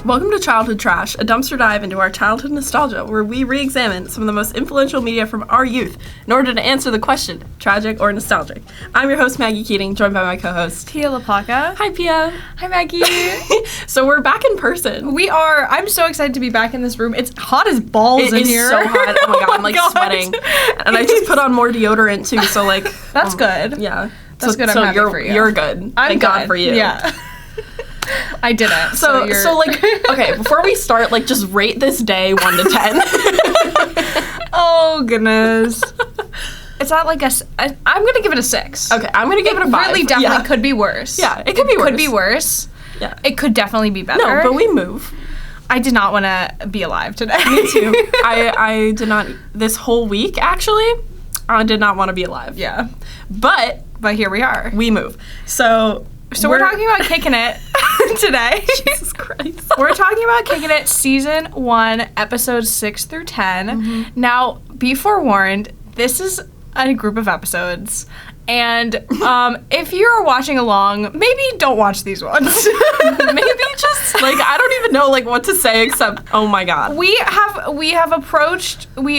Welcome to Childhood Trash, a dumpster dive into our childhood nostalgia, where we re-examine some of the most influential media from our youth in order to answer the question, tragic or nostalgic. I'm your host, Maggie Kickin, joined by my co-host, Pia LaPlaca. Hi, Pia. Hi, Maggie. So we're back in person. We are. I'm so excited to be back in this room. It's hot as balls in here. It is so hot. Oh my god, I'm like sweating. And I just put on more deodorant too, so like... That's good. Yeah. That's good. I'm happy for you. You're good. Thank God for you. Yeah. I did it. So like, okay, before we start, like, just rate this day 1 to 10. Oh, goodness. It's not like I'm going to give it a 6. Okay, I'm going to give it a 5. It really definitely could be worse. Yeah, it could be worse. Could be worse. Yeah. It could definitely be better. No, but we move. I did not want to be alive today. Me too. I did not, this whole week, actually, I did not want to be alive. Yeah. But here we are. We move. So we're talking about Kickin' It today. Jesus Christ. We're talking about Kickin' It Season 1, Episodes 6 through 10. Mm-hmm. Now, be forewarned, this is a group of episodes. And if you're watching along, maybe don't watch these ones. Maybe just, like, I don't even know, like, what to say except, oh my god. We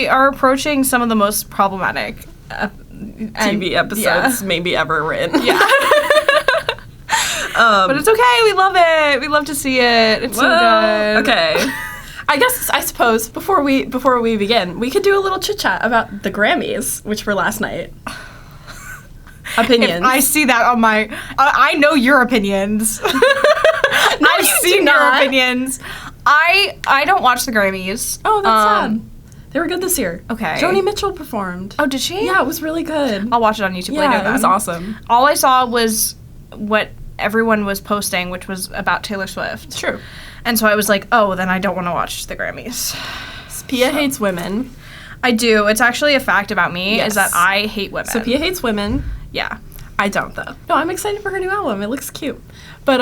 are approaching some of the most problematic TV episodes maybe ever written. Yeah. But it's okay. We love it. We love to see it. It's so good. Okay. I suppose before we begin, we could do a little chit chat about the Grammys, which were last night. Opinions. If I see that on my, I know your opinions. I've seen your opinions. I don't watch the Grammys. Oh, that's sad. They were good this year. Okay. Joni Mitchell performed. Oh, did she? Yeah, it was really good. I'll watch it on YouTube later. Yeah, it was awesome. All I saw was what everyone was posting, which was about Taylor Swift. True. And so I was like, oh, then I don't want to watch the Grammys. Pia hates women. I do. It's actually a fact about me, is that I hate women. So Pia hates women. Yeah. I don't, though. No, I'm excited for her new album. It looks cute. But,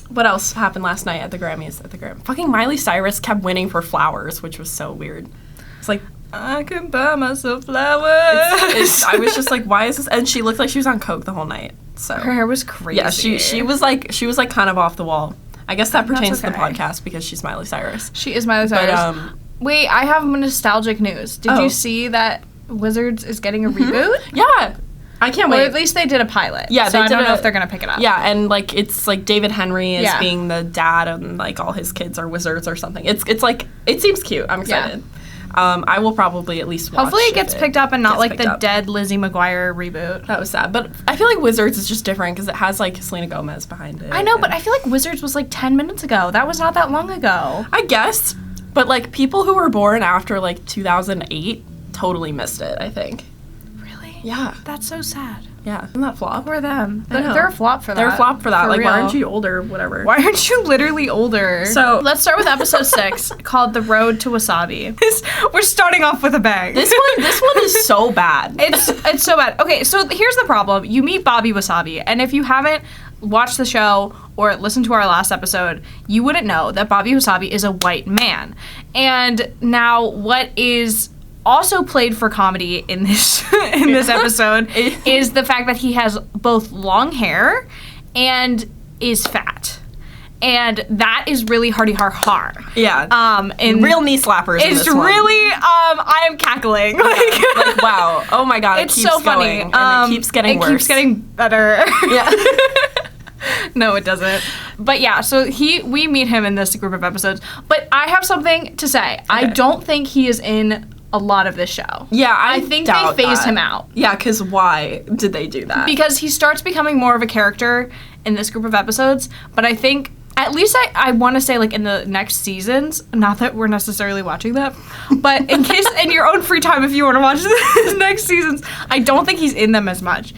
what else happened last night at the Grammys? Fucking Miley Cyrus kept winning for Flowers, which was so weird. It's like, I can buy myself flowers. I was just like, why is this? And she looked like she was on coke the whole night. So her hair was crazy. Yeah, she was like kind of off the wall. I guess that pertains to the podcast because she's Miley Cyrus. She is Miley Cyrus. But, wait, I have nostalgic news. Did you see that Wizards is getting a reboot? Yeah. I can't wait. Or at least they did a pilot. Yeah, so I don't know if they're going to pick it up. Yeah, and, like, it's, like, David Henry is being the dad and, like, all his kids are wizards or something. It's like, it seems cute. I'm excited. Yeah. I will probably at least watch. Hopefully it gets picked up and not, like, the dead Lizzie McGuire reboot. That was sad. But I feel like Wizards is just different because it has, like, Selena Gomez behind it. I know, but I feel like Wizards was, like, 10 minutes ago. That was not that long ago. I guess. But, like, people who were born after, like, 2008 totally missed it, I think. Really? Yeah. That's so sad. Yeah. Isn't that flop? Or them. They're a flop for that. They're a flop for that. Like, real. why aren't you older? Whatever. Why aren't you literally older? So let's start with episode 6 called The Road to Wasabi. We're starting off with a bang. This one is so bad. It's so bad. Okay, so here's the problem. You meet Bobby Wasabi, and if you haven't watched the show or listened to our last episode, you wouldn't know that Bobby Wasabi is a white man. And now what is also played for comedy in this episode is the fact that he has both long hair and is fat. And that is really hardy har. Yeah. And real knee slappers. It's really I am cackling. Like wow. Oh my god, it's so funny. And it keeps getting worse. It keeps getting better. Yeah. No, it doesn't. But yeah, so we meet him in this group of episodes. But I have something to say. Okay. I don't think he is in a lot of this show. Yeah, I think they phased him out. Yeah, because why did they do that? Because he starts becoming more of a character in this group of episodes, but I think, at least I want to say, like, in the next seasons, not that we're necessarily watching that, but in case, in your own free time, if you want to watch the next seasons, I don't think he's in them as much,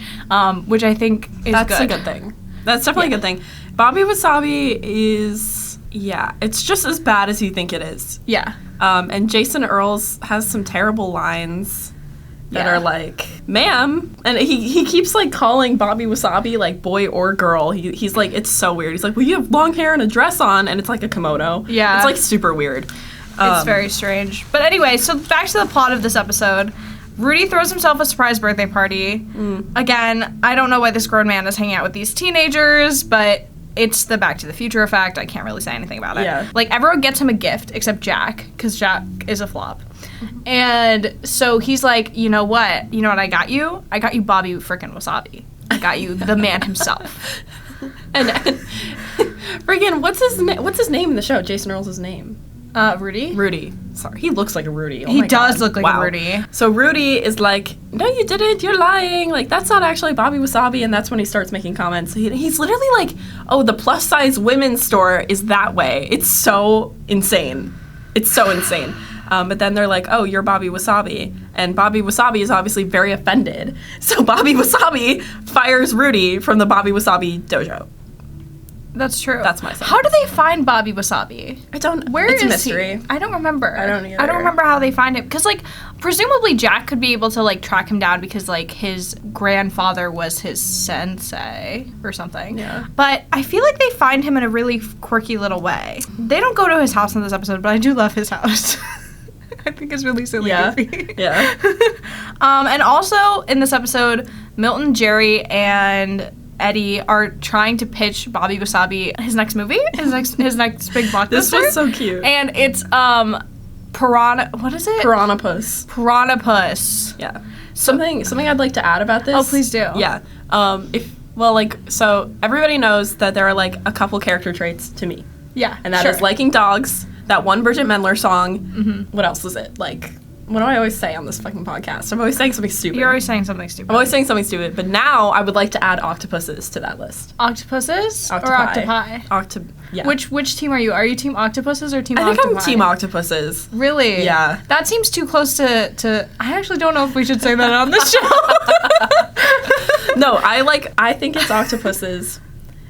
which I think is That's good. a good thing. That's definitely a good thing. Bobby Wasabi is, it's just as bad as you think it is. Yeah. And Jason Earls has some terrible lines that are like, ma'am. And he keeps, like, calling Bobby Wasabi, like, boy or girl. He's like, it's so weird. He's like, well, you have long hair and a dress on, and it's like a kimono. Yeah. It's, like, super weird. It's very strange. But anyway, so back to the plot of this episode. Rudy throws himself a surprise birthday party. Again, I don't know why this grown man is hanging out with these teenagers, but it's the Back to the Future effect. I can't really say anything about it. Yeah. Like, everyone gets him a gift except Jack, because Jack is a flop. And so he's like, you know what? You know what I got you? I got you Bobby freaking Wasabi. I got you the man himself. and friggin', what's his name in the show? Jason Earl's name. Rudy? Rudy. Sorry, he looks like a Rudy. Oh He my does God. look like Wow. a Rudy. So Rudy is like, no, you didn't. You're lying. Like, that's not actually Bobby Wasabi. And that's when he starts making comments. He's literally like, oh, the plus-size women's store is that way. It's so insane. It's so insane. But then they're like, oh, you're Bobby Wasabi. And Bobby Wasabi is obviously very offended. So Bobby Wasabi fires Rudy from the Bobby Wasabi dojo. That's true. That's my son. How do they find Bobby Wasabi? I don't. Where it's is a mystery. he? I don't remember. I don't either. I don't remember how they find him. Because, like, presumably Jack could be able to, like, track him down because, like, his grandfather was his sensei or something. Yeah. But I feel like they find him in a really quirky little way. They don't go to his house in this episode, but I do love his house. I think it's really silly. Goofy. Yeah. And also in this episode, Milton, Jerry, and Eddie are trying to pitch Bobby Wasabi his next movie, his next big blockbuster. This was so cute. And it's Piranha. What is it? Piranha-puss. Piranha-puss. Yeah. Something I'd like to add about this. Oh, please do. Yeah. So everybody knows that there are like a couple character traits to me, Yeah. and that is liking dogs. That one Bridget Mendler song. Mm-hmm. What else was it? Like, what do I always say on this fucking podcast? I'm always saying something stupid. You're always saying something stupid. I'm always saying something stupid, but now I would like to add octopuses to that list. Octopuses or octopi? Yeah. Which team are you? Are you team octopuses or team octopi? I think I'm team octopuses. Really? Yeah. That seems too close to I actually don't know if we should say that on this show. No, I think it's octopuses.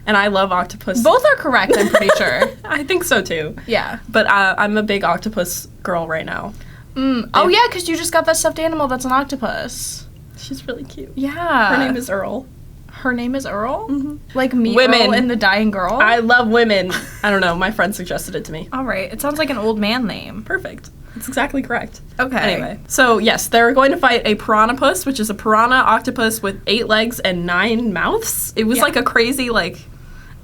And I love octopus. Both are correct, I'm pretty sure. I think so too. Yeah. But I'm a big octopus girl right now. Oh yeah, because you just got that stuffed animal that's an octopus. She's really cute. Yeah. Her name is Earl. Her name is Earl? Mm-hmm. Like me, Women. Earl and the Dying Girl? I love women. I don't know. My friend suggested it to me. All right. It sounds like an old man name. Perfect. That's exactly correct. Okay. Anyway, so yes, they're going to fight a piranha-puss, which is a piranha octopus with 8 legs and 9 mouths. It was like a crazy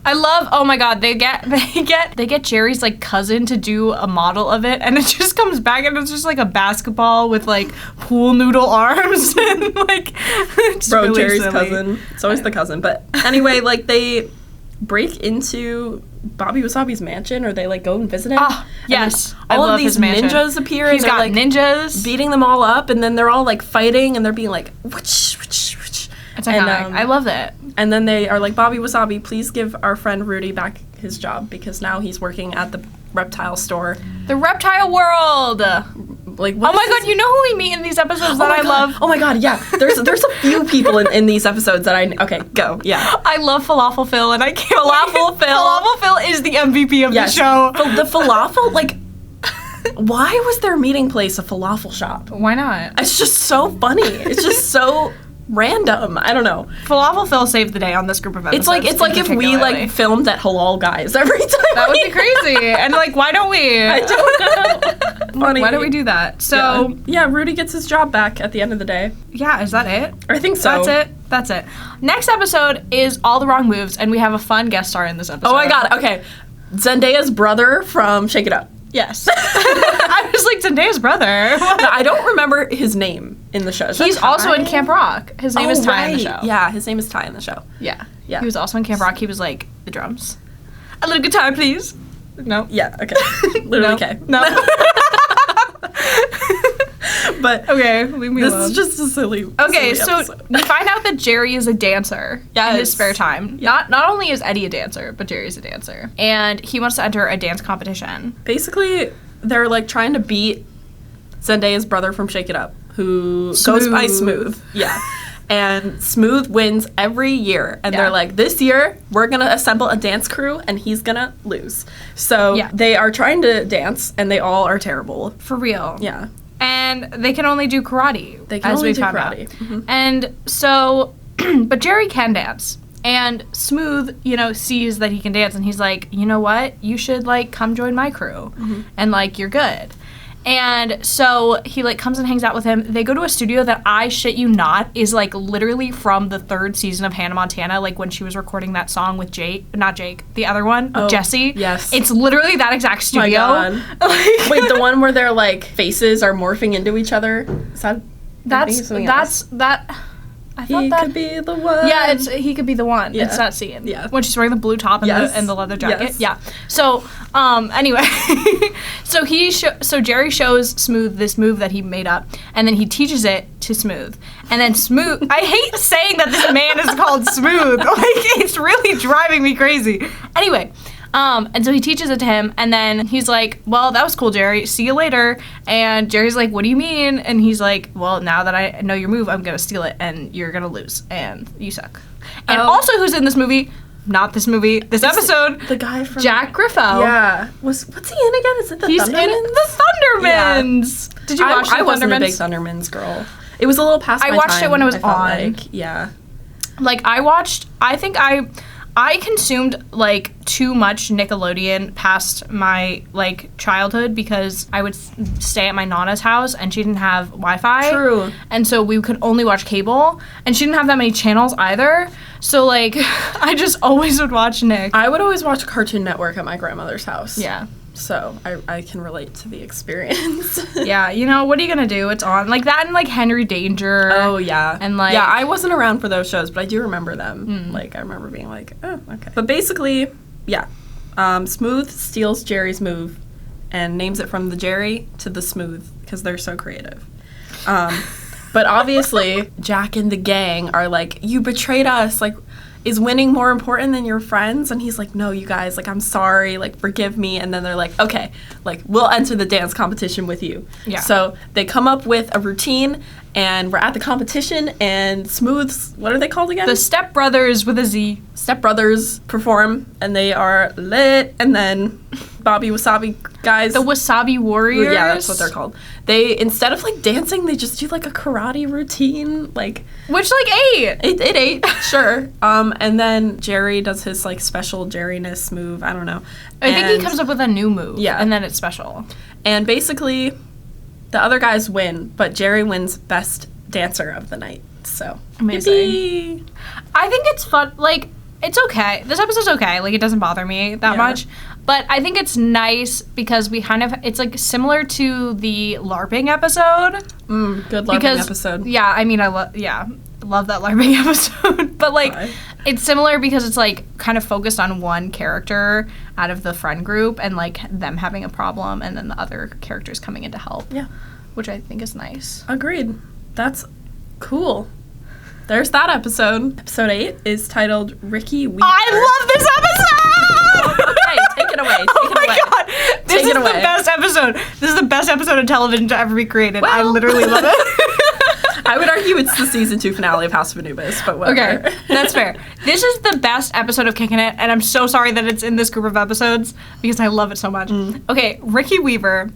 I love. Oh my God! They get Jerry's like cousin to do a model of it, and it just comes back, and it's just like a basketball with like pool noodle arms, and like it's Bro, really Jerry's silly. cousin. It's always the cousin. But anyway, like they break into Bobby Wasabi's mansion, or they like go and visit him. Ah, yes. And all I love of these his mansion. ninjas appear. He's and they're, got like ninjas. beating them all up, and then they're all like fighting, and they're being like whoosh, whoosh, whoosh. It's iconic. I love it. And then they are like, Bobby Wasabi, please give our friend Rudy back his job because now he's working at the reptile store. The reptile world. Like, Oh my God! You know who we meet in these episodes that I love? Oh my God, yeah. There's a few people in these episodes that okay, go, yeah. I love Falafel Phil, and I can't Falafel wait. Phil. Falafel Phil is the MVP of Yes. the show. The falafel, like, why was their meeting place a falafel shop? Why not? It's just so funny. It's just so random. I don't know. Falafel Phil saved the day on this group of episodes. It's like if we particularly. like filmed at Halal Guys every time. That would be crazy. And like, why don't we? I don't know. Funny. Why don't we do that? So yeah, Rudy gets his job back at the end of the day. yeah, is that it? I think so. That's it. Next episode is All the Wrong Moves, and we have a fun guest star in this episode. Oh my God. Okay, Zendaya's brother from Shake It Up. Yes. I was like, Zendaya's brother. No, I don't remember his name in the show. Is that He's also Ty? in Camp Rock. His name is Ty in the show. Yeah, his name is Ty in the show. Yeah. Yeah. He was also in Camp Rock. He was like, the drums. A little guitar, please. No. Yeah, okay. Literally, okay. No. But Okay, leave me this alone. is just a silly Okay, silly so episode. we find out that Jerry is a dancer in Yes. his spare time. Not only is Eddie a dancer, but Jerry's a dancer. And he wants to enter a dance competition. Basically, they're like trying to beat Zendaya's brother from Shake It Up, who goes by Smooth. Yeah. And Smooth wins every year. And Yeah. they're like, this year, we're going to assemble a dance crew, and he's going to lose. So Yeah. they are trying to dance, and they all are terrible. For real. Yeah. And they can only do karate. They can as only we do found karate. out. Mhm. And so, but Jerry can dance. And Smooth, sees that he can dance, and he's like, you know what? You should, like, come join my crew. And, like, you're good. And so he like comes and hangs out with him. They go to a studio that, I shit you not, is like literally from the 3rd season of Hannah Montana, like when she was recording that song with not Jake, the other one, with Jesse. Yes. It's literally that exact studio. My God. Wait, the one where their like faces are morphing into each other? Is that I thought that could be the one. Yeah, he could be the one. Yeah. It's that scene. Yeah. When she's wearing the blue top and the leather jacket. Yes. Yeah. So, anyway, so Jerry shows Smooth this move that he made up, and then he teaches it to Smooth. And then Smooth, I hate saying that this man is called Smooth. Like, it's really driving me crazy. Anyway, and so he teaches it to him, and then he's like, well, that was cool, Jerry. See you later. And Jerry's like, what do you mean? And he's like, well, now that I know your move, I'm going to steal it, and you're going to lose, and you suck. And also who's in this movie? Not this movie. This episode. The guy from... Jack Griffo. Yeah. What's he in again? Is it the Thundermans? He's in the Thundermans. Yeah. Did you watch the Thundermans? I wasn't a big Thundermans girl. It was a little past my time. I watched it when it was on. Like, yeah. Like, I consumed, like, too much Nickelodeon past my, like, childhood because I would stay at my Nana's house and she didn't have Wi-Fi. True. And so we could only watch cable, and she didn't have that many channels either. So, like, I just always would watch Nick. I would always watch Cartoon Network at my grandmother's house. Yeah. So I can relate to the experience. Yeah, you know, what are you gonna do? It's on. Like that and like Henry Danger. Oh, yeah. And like... Yeah, I wasn't around for those shows, but I do remember them. Like, I remember being like, oh, okay. But basically, yeah. Smooth steals Jerry's move and names it from the Jerry to the Smooth because they're so creative. But obviously, Jack and the gang are like, you betrayed us, like... Is winning more important than your friends? And he's like, no, you guys, like, I'm sorry, like, forgive me. And then they're like, okay, like, we'll enter the dance competition with you. Yeah. So they come up with a routine, and we're at the competition, and Smooth's, what are they called again? The Step Brothers with a Z. Step Brothers perform, and they are lit, and then Bobby Wasabi guys. The Wasabi Warriors? Yeah, that's what they're called. They, instead of, like, dancing, they just do, like, a karate routine, like... Which, like, It ate, sure. And then Jerry does his, like, special Jerry-ness move, I don't know. I think he comes up with a new move. Yeah. And then it's special. And basically, the other guys win, but Jerry wins Best Dancer of the Night, so... Amazing. Yippee. I think it's fun, like... It's okay. This episode's okay. Like, it doesn't bother me that much. But I think it's nice because we kind of... It's, like, similar to the LARPing episode. Good LARPing episode. Yeah, I mean, I love that LARPing episode. But, like, it's similar because it's, like, kind of focused on one character out of the friend group and, like, them having a problem and then the other characters coming in to help. Yeah. Which I think is nice. Agreed. That's cool. There's that episode. Episode 8 is titled Ricky Weaver. I love this episode! Okay, take it away. Oh my god. This is the best episode. This is the best episode of television to ever be created. Well, I literally love it. I would argue it's the season 2 finale of House of Anubis, but whatever. Okay, that's fair. This is the best episode of Kickin' It, and I'm so sorry that it's in this group of episodes because I love it so much. Okay, Ricky Weaver.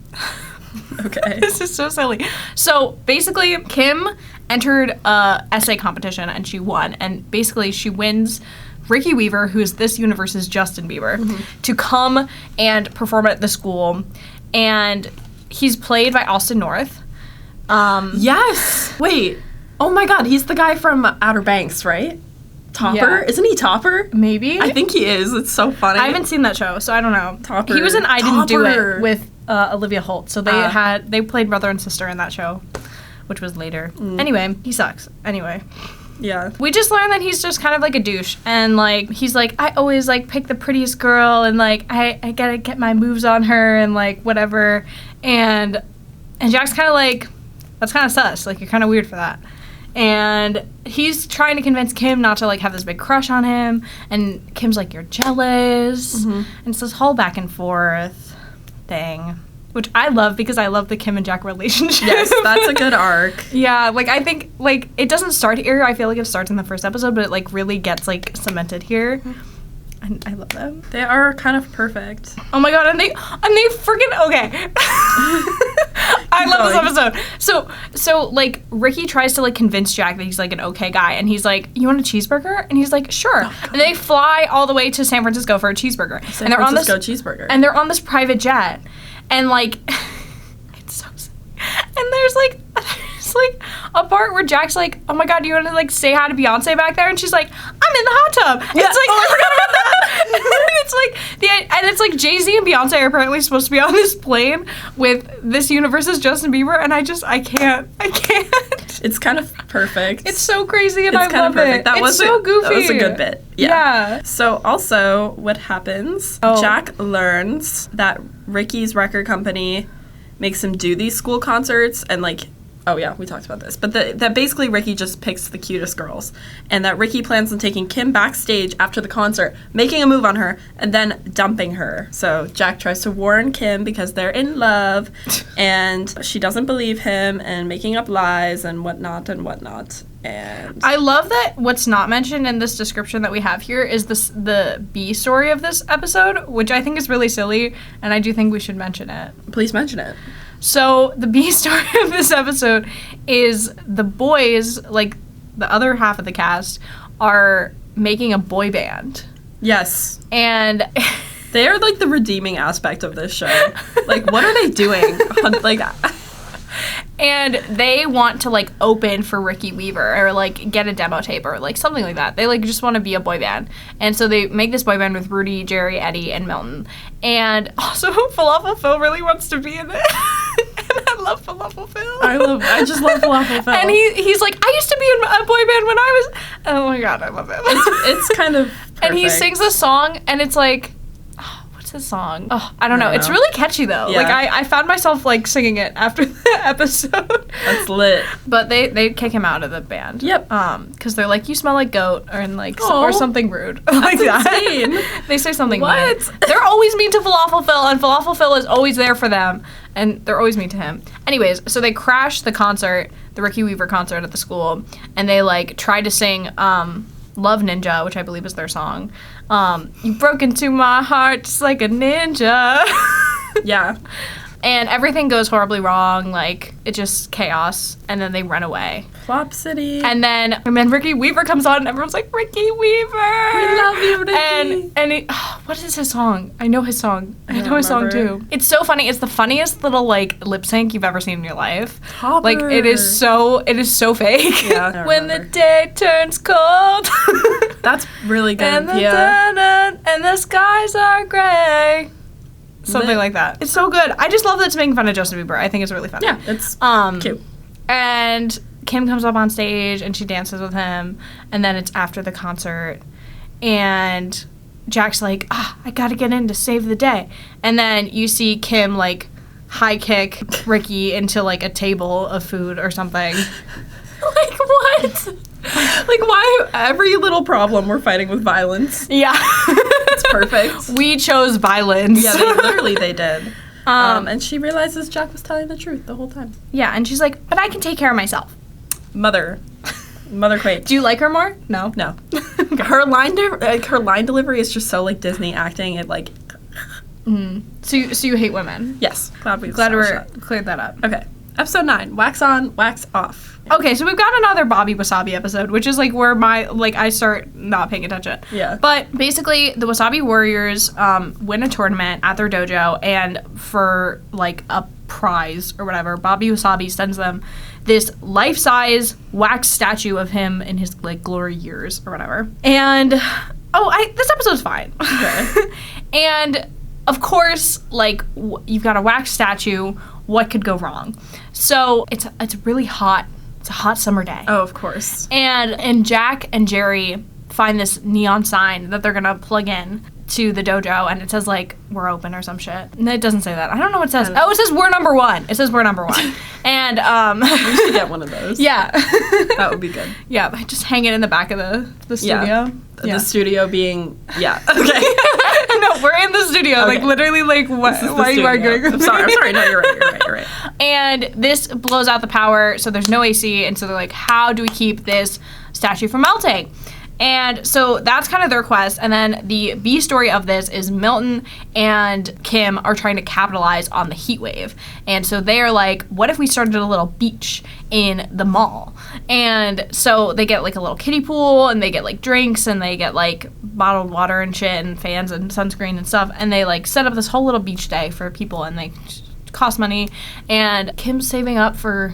Okay. This is so silly. So basically, Kim entered a essay competition and she won. And basically, she wins Ricky Weaver, who is this universe's Justin Bieber, to come and perform at the school. And he's played by Austin North. Yes. Wait. Oh my God, he's the guy from Outer Banks, right? Topper? Yeah. Isn't he Topper? Maybe. I think he is. It's so funny. I haven't seen that show, so I don't know. Topper. He was in I Didn't Do It with Olivia Holt. So they played brother and sister in that show, which was later. Anyway, he sucks. Anyway. Yeah. We just learned that he's just kind of like a douche. And, like, he's like, I always, like, pick the prettiest girl. And, like, I gotta get my moves on her and, like, whatever. And Jack's kind of like, that's kind of sus. Like, you're kind of weird for that. And he's trying to convince Kim not to, like, have this big crush on him. And Kim's like, you're jealous. And it's this whole back and forth thing. Which I love because I love the Kim and Jack relationship. Yes, that's a good arc. Yeah, like, I think, like, it doesn't start here. I feel like it starts in the first episode, but it, like, really gets, like, cemented here. And I love them. They are kind of perfect. Oh my god, and they freaking, okay. I love this episode. So, like, Ricky tries to, like, convince Jack that he's, like, an okay guy, and he's like, you want a cheeseburger? And he's like, sure. Oh, and they fly all the way to San Francisco for a cheeseburger. San Francisco cheeseburger. And they're on this private jet. And, like, it's And there's like a part where Jack's like, oh my god, do you want to like say hi to Beyonce back there? And she's like, I'm in the hot tub. And Yeah. it's like, I forgot about that. And it's like Jay-Z and Beyonce are apparently supposed to be on this plane with this universe's Justin Bieber, and I can't. It's kind of perfect. It's so crazy, and It's I kind of love perfect. it. That It's was so goofy. That was a good bit. Yeah. So also, what happens? Oh. Jack learns that Ricky's record company makes him do these school concerts, and like, oh yeah, we talked about this, but that basically Ricky just picks the cutest girls, and that Ricky plans on taking Kim backstage after the concert, making a move on her, and then dumping her. So Jack tries to warn Kim because they're in love, and she doesn't believe him, and making up lies and whatnot and whatnot. And I love that what's not mentioned in this description that we have here is the B story of this episode, which I think is really silly, and I do think we should mention it. please mention it. So the B story of this episode is the boys, like the other half of the cast, are making a boy band. Yes. And They are like the redeeming aspect of this show. Like, what are they doing? Like, and they want to like open for Ricky Weaver or like get a demo tape or like something like that. They like just want to be a boy band. And so they make this boy band with Rudy, Jerry, Eddie, and Milton. And also Falafel Phil really wants to be in it. And I love Falafel Phil. I just love Falafel Phil. And he's like, I used to be in a boy band when I was, oh my god, I love him. It's kind of perfect. And he sings a song and it's like, what's his song? Oh, I don't know. It's really catchy though. Yeah. Like I found myself like singing it after the episode. That's lit. But they kick him out of the band. Yep. Because they're like, you smell like goat, or like Aw. or something rude like that. insane. They say something What? mean. They're always mean to Falafel Phil, and Falafel Phil is always there for them, and they're always mean to him. Anyways, so they crash the concert, the Ricky Weaver concert at the school, and they like try to sing Love Ninja, which I believe is their song. You broke into my heart just like a ninja. Yeah. And everything goes horribly wrong, like, it's just chaos, and then they run away. Flop City. And then Ricky Weaver comes on, and everyone's like, Ricky Weaver! We love you, Ricky! And he, what is his song? I know his song. I know don't his song, remember. too. It's so funny. It's the funniest little, like, lip sync you've ever seen in your life. Topper. Like, it is so fake. Yeah, I don't When the remember. day turns cold. That's really good. And the yeah. dun-dun, and the skies are gray. Something Lit. like that. It's so good. I just love that it's making fun of Justin Bieber. I think it's really funny. Yeah, it's cute. And Kim comes up on stage and she dances with him, and then it's after the concert, and Jack's like, I gotta get in to save the day. And then you see Kim like high kick Ricky into like a table of food or something. Like, what? Like, why every little problem we're fighting with violence? Yeah. It's perfect. We chose violence. Yeah, they did. And she realizes Jack was telling the truth the whole time. Yeah, and she's like, but I can take care of myself. Mother quake. Do you like her more? No. No. Her line delivery is just so like Disney acting. It like. So you hate women? Yes. Glad we Cleared that up. Okay. Episode 9. Wax on, wax off. Okay, so we've got another Bobby Wasabi episode, which is like where I start not paying attention. Yeah. But basically, the Wasabi Warriors win a tournament at their dojo, and for like a prize or whatever, Bobby Wasabi sends them this life-size wax statue of him in his like glory years or whatever. And this episode's fine. Okay. And of course, like you've got a wax statue. What could go wrong? So it's really hot. It's a hot summer day. Oh, of course. And Jack and Jerry find this neon sign that they're gonna plug in to the dojo, and it says like we're open or some shit. No, it doesn't say that. I don't know what it says. Oh, it says we're number one. It says we're number one. And We should get one of those. yeah. That would be good. Yeah, just hang it in the back of the studio. The studio being okay. No, we're in the studio. Okay. Like literally, like what? This is the Why are you studio. arguing with I'm me? sorry. No, you're right. And this blows out the power, so there's no AC, and so they're like, how do we keep this statue from melting? And so that's kind of their quest. And then the B story of this is Milton and Kim are trying to capitalize on the heat wave. And so they are like, what if we started a little beach in the mall? And so they get like a little kiddie pool, and they get like drinks, and they get like bottled water and shit, and fans and sunscreen and stuff. And they like set up this whole little beach day for people, and they costs money, and Kim's saving up for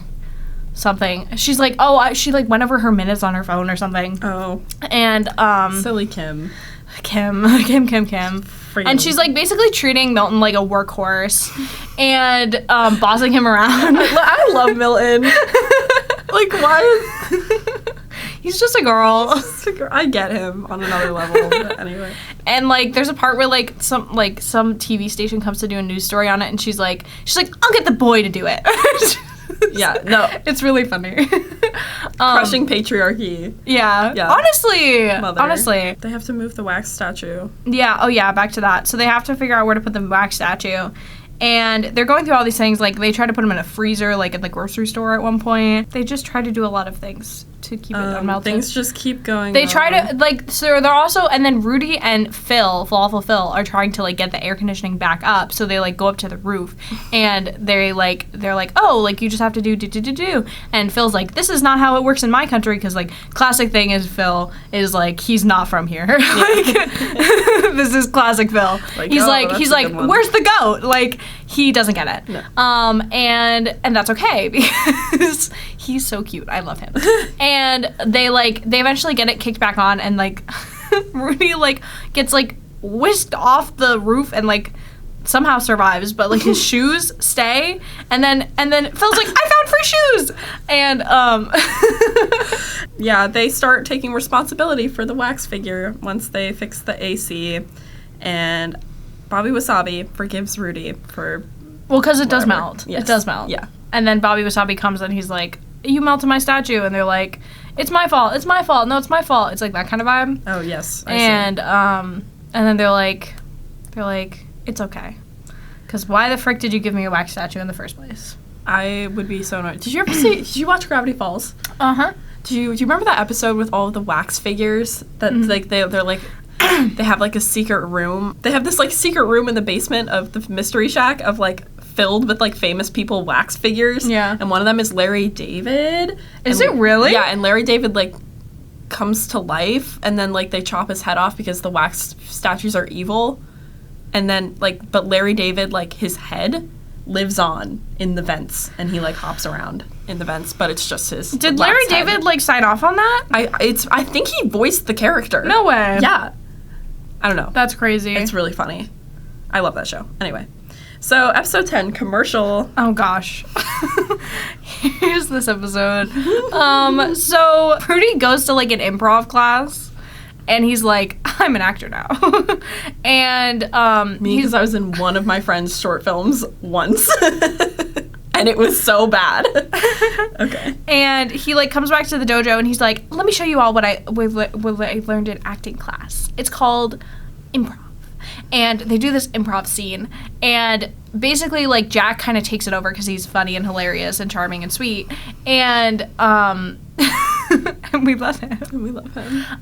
something. She's like, she like went over her minutes on her phone or something. Oh. And silly Kim. Kim. Freaking. And she's like basically treating Milton like a workhorse and bossing him around. I love Milton. Like, why? He's just a girl. I get him on another level, but anyway. And like, there's a part where like some TV station comes to do a news story on it, and she's like, I'll get the boy to do it. Yeah, no, it's really funny. Crushing patriarchy. Yeah. Honestly, they have to move the wax statue. Yeah. Oh yeah. Back to that. So they have to figure out where to put the wax statue. And they're going through all these things, like they try to put them in a freezer, like at the grocery store at one point. They just try to do a lot of things to keep it unmelted. Things just keep going They try to, like, so they're also, and then Rudy and Falafel Phil are trying to, like, get the air conditioning back up. So they, like, go up to the roof, and they're like, oh, like, you just have to do. And Phil's like, this is not how it works in my country, because, like, classic thing is Phil is, like, he's not from here. Like, this is classic Phil. Like, he's like, where's the goat? Like, he doesn't get it. No. And that's okay, because he's so cute. I love him. And they eventually get it kicked back on, and like Rudy like gets like whisked off the roof and like somehow survives, but like his shoes stay, and then Phil's like, I found free shoes, and yeah, they start taking responsibility for the wax figure once they fix the AC, and Bobby Wasabi forgives Rudy for because it does melt. Yes. It does melt. Yeah. And then Bobby Wasabi comes and he's like, you melted my statue, and they're like, it's my fault, no, it's my fault. It's like that kind of vibe. Oh yes. And then they're like it's okay, because why the frick did you give me a wax statue in the first place? I would be so annoyed. Did you watch Gravity Falls? Uh-huh. Do you remember that episode with all of the wax figures that like they're like they have like a secret room? They have this like secret room in the basement of the Mystery Shack of like filled with like famous people wax figures. Yeah. And one of them is Larry David. Is it really? Yeah, and Larry David like comes to life, and then like they chop his head off because the wax statues are evil. And then like but Larry David, like his head lives on in the vents, and he like hops around in the vents, but it's just his Did Larry David head. like sign off on that? I think he voiced the character. No way. Yeah. I don't know. That's crazy. It's really funny. I love that show. Anyway. So, episode 10, commercial. Oh, gosh. Here's this episode. So, Rudy goes to, like, an improv class, and he's like, I'm an actor now. And, Me, because I was in one of my friend's short films once. And it was so bad. Okay. And he, like, comes back to the dojo, and he's like, let me show you all what I learned in acting class. It's called improv. And they do this improv scene, and basically, like, Jack kind of takes it over because he's funny and hilarious and charming and sweet, and and we love him.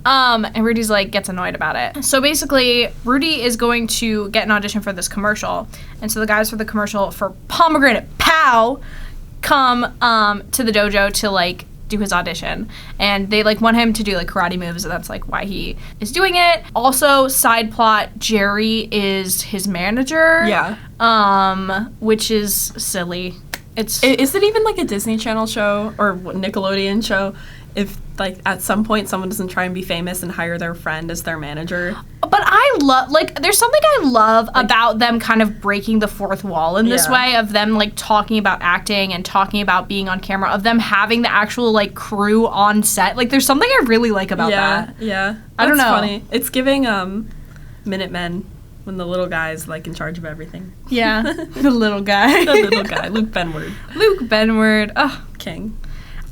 And Rudy's like gets annoyed about it. So basically, Rudy is going to get an audition for this commercial, and so the guys for the commercial for Pomegranate Pow come to the dojo to like do his audition, and they like want him to do like karate moves, and that's like why he is doing it. Also, side plot, Jerry is his manager. Yeah. Which is silly. Is it even like a Disney Channel show or Nickelodeon show if like at some point someone doesn't try and be famous and hire their friend as their manager? But I love, like, there's something I love about them kind of breaking the fourth wall in this way, of them, like, talking about acting and talking about being on camera, of them having the actual, like, crew on set. Like, there's something I really like about that. Yeah. I don't know. That's funny. It's giving Minutemen when the little guy's, like, in charge of everything. Yeah. The little guy. The little guy. Luke Benward. Oh, King.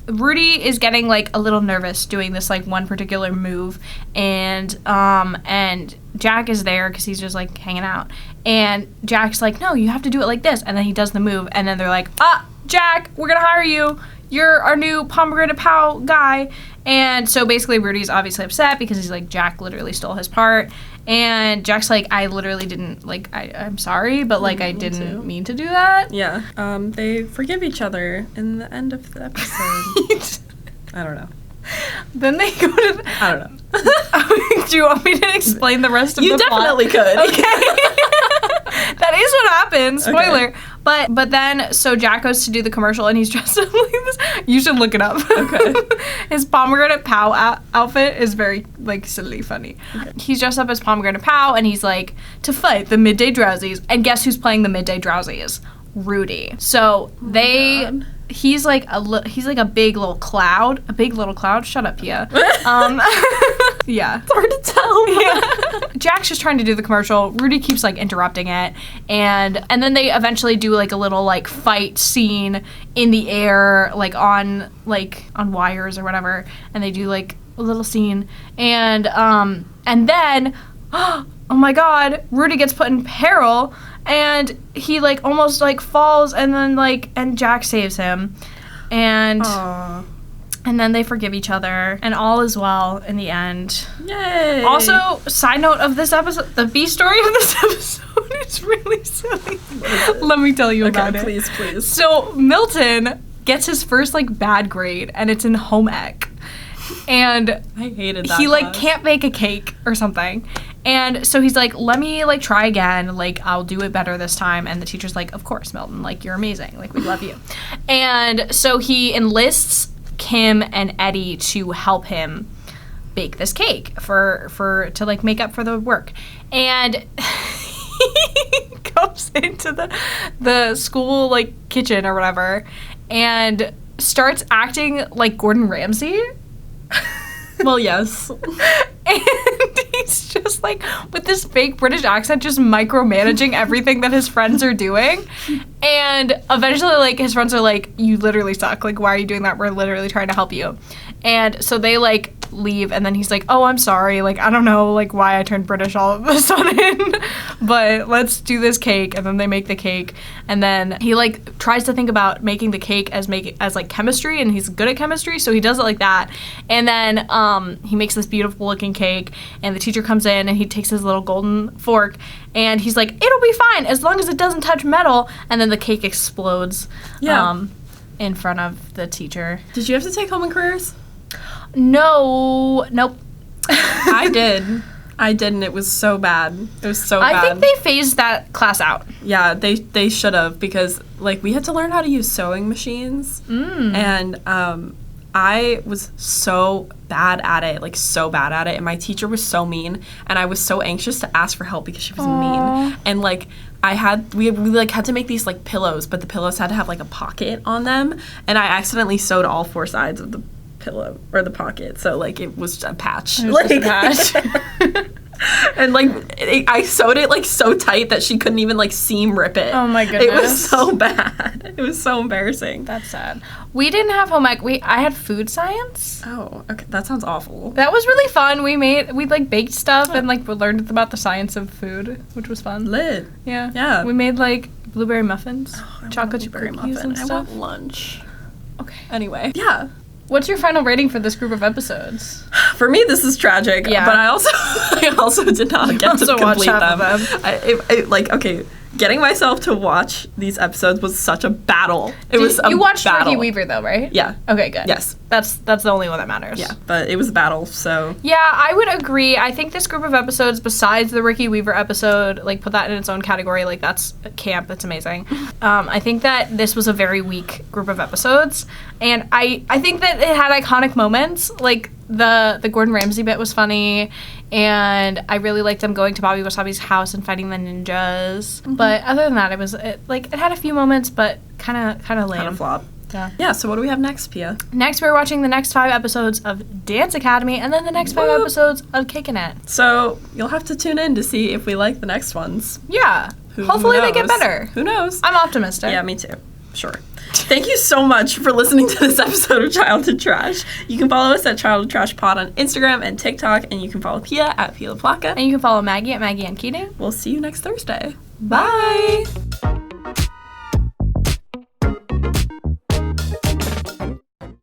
Rudy is getting like a little nervous doing this like one particular move, and Jack is there because he's just like hanging out, and Jack's like, no, you have to do it like this, and then he does the move, and then they're like, Jack, we're gonna hire you, you're our new Pomegranate Pow guy. And so basically Rudy's obviously upset because he's like, Jack literally stole his part, and Jack's like, I literally didn't, like, I'm sorry, but like I didn't mean to do that. Yeah. They forgive each other in the end of the episode. I don't know. Then they go to I don't know. Do you want me to explain the rest of the plot? You definitely could. Okay. That is what happens. Spoiler. Okay. But then, so Jack goes to do the commercial and he's dressed up like this. You should look it up. Okay. His pomegranate pow outfit is very, like, silly funny. Okay. He's dressed up as pomegranate pow and he's like, to fight the midday drowsies. And guess who's playing the midday drowsies? Rudy. So he's like a big little cloud. Shut up, Pia. Yeah. It's hard to tell. Yeah. Jack's just trying to do the commercial. Rudy keeps like interrupting it. And then they eventually do like a little like fight scene in the air, like on wires or whatever. And they do like a little scene. And then oh my god, Rudy gets put in peril and he like almost like falls and then like and Jack saves him. And Aww. And then they forgive each other, and all is well in the end. Yay! Also, side note of this episode, the B story of this episode is really silly. Let me tell you about it. Please. So Milton gets his first like bad grade, and it's in home ec. And I hated that. He like can't bake a cake or something. And so he's like, let me like try again. Like I'll do it better this time. And the teacher's like, of course, Milton. Like you're amazing. Like we love you. And so he enlists Kim and Eddie to help him bake this cake to like make up for the work. And he goes into the school like kitchen or whatever and starts acting like Gordon Ramsay. Well, yes. And he's just like with this fake British accent just micromanaging everything that his friends are doing. And eventually like his friends are like, you literally suck. Like, why are you doing that? We're literally trying to help you. And so they like leave and then he's like, oh, I'm sorry. Like, I don't know like why I turned British all of a sudden, but let's do this cake. And then they make the cake. And then he like tries to think about making the cake as like chemistry, and he's good at chemistry. So he does it like that. And then he makes this beautiful looking cake, and the teacher comes in and he takes his little golden fork and he's like, it'll be fine as long as it doesn't touch metal. And then the cake explodes in front of the teacher. Did you have to take home and careers? Nope. I did, and it was so bad. It was so bad. I think they phased that class out. Yeah, they should have, because like we had to learn how to use sewing machines, and I was so bad at it, and my teacher was so mean, and I was so anxious to ask for help because she was mean, and like we like had to make these like pillows, but the pillows had to have like a pocket on them, and I accidentally sewed all four sides of the pillow or the pocket, so like it was a patch. It was just a patch. And like I sewed it like so tight that she couldn't even like seam rip it. Oh my goodness. It was so bad. It was so embarrassing. That's sad. We didn't have home ec. I had food science. Oh, okay. That sounds awful. That was really fun. We like baked stuff and like we learned about the science of food, which was fun. Lit. Yeah. We made like blueberry muffins, chocolate blueberry muffins and stuff. I want lunch. Okay. Anyway, yeah. What's your final rating for this group of episodes? For me, this is tragic. Yeah. But I also did not get to complete them. Getting myself to watch these episodes was such a battle. You watched Ricky Weaver though, right? Yeah. Okay, good. Yes. That's the only one that matters. Yeah, but it was a battle, so. Yeah, I would agree. I think this group of episodes, besides the Ricky Weaver episode, like put that in its own category. Like that's camp. That's amazing. I think that this was a very weak group of episodes, and I think that it had iconic moments. Like the Gordon Ramsay bit was funny, and I really liked them going to Bobby Wasabi's house and fighting the ninjas. Mm-hmm. But other than that, it had a few moments, but kind of lame. Kind of flop. Yeah, so what do we have next, Pia? Next, we're watching the next 5 episodes of Dance Academy, and then the next 5 episodes of Kickin. So you'll have to tune in to see if we like the next ones. Yeah. Hopefully they get better. Who knows? I'm optimistic. Yeah, me too. Sure. Thank you so much for listening to this episode of Childhood Trash. You can follow us at Childhood Trash Pod on Instagram and TikTok, and you can follow Pia at Pia La Placa. And you can follow Maggie at Maggie and Keating. We'll see you next Thursday. Bye.